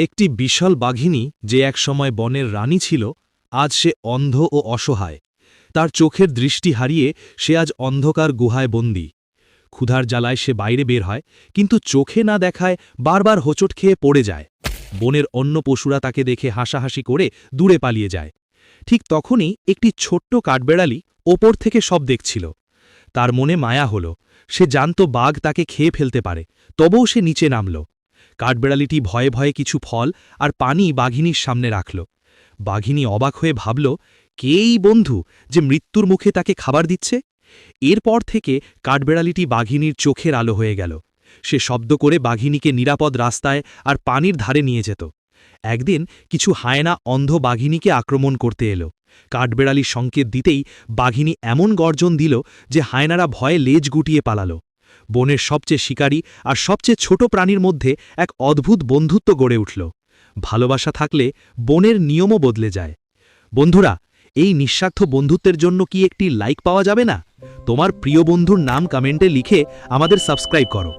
একটি বিশাল বাঘিনী যে একসময় বনের রানী ছিল, আজ সে অন্ধ ও অসহায়। তার চোখের দৃষ্টি হারিয়ে সে আজ অন্ধকার গুহায় বন্দী। ক্ষুধার জ্বালায় সে বাইরে বের হয়, কিন্তু চোখে না দেখায় বারবার হোঁচট খেয়ে পড়ে যায়। বনের অন্য পশুরা তাকে দেখে হাসাহাসি করে দূরে পালিয়ে যায়। ঠিক তখনই একটি ছোট্ট কাঠবেড়ালি ওপর থেকে সব দেখছিল। তার মনে মায়া হল, সে জানত বাঘ তাকে খেয়ে ফেলতে পারে, তবুও সে নিচে নামল। কাঠবেড়ালিটি ভয়ে ভয়ে কিছু ফল আর পানি বাঘিনীর সামনে রাখল। বাঘিনী অবাক হয়ে ভাবল, কে এই বন্ধু যে মৃত্যুর মুখে তাকে খাবার দিচ্ছে। এরপর থেকে কাঠবেড়ালিটি বাঘিনীর চোখের আলো হয়ে গেল। সে শব্দ করে বাঘিনীকে নিরাপদ রাস্তায় আর পানির ধারে নিয়ে যেত। একদিন কিছু হায়না অন্ধ বাঘিনীকে আক্রমণ করতে এলো। কাঠবেড়ালি সংকেত দিতেই বাঘিনী এমন গর্জন দিল যে হায়নারা ভয়ে লেজ গুটিয়ে পালাল। বনের সবচেয়ে শিকারী আর সবচেয়ে ছোট প্রাণীর মধ্যে এক অদ্ভুত বন্ধুত্ব গড়ে উঠল। ভালোবাসা থাকলে বনের নিয়মও বদলে যায়। বন্ধুরা, এই নিঃস্বার্থ বন্ধুত্বের জন্য কি একটি লাইক পাওয়া যাবে না? তোমার প্রিয় বন্ধুর নাম কমেন্টে লিখে আমাদের সাবস্ক্রাইব করো।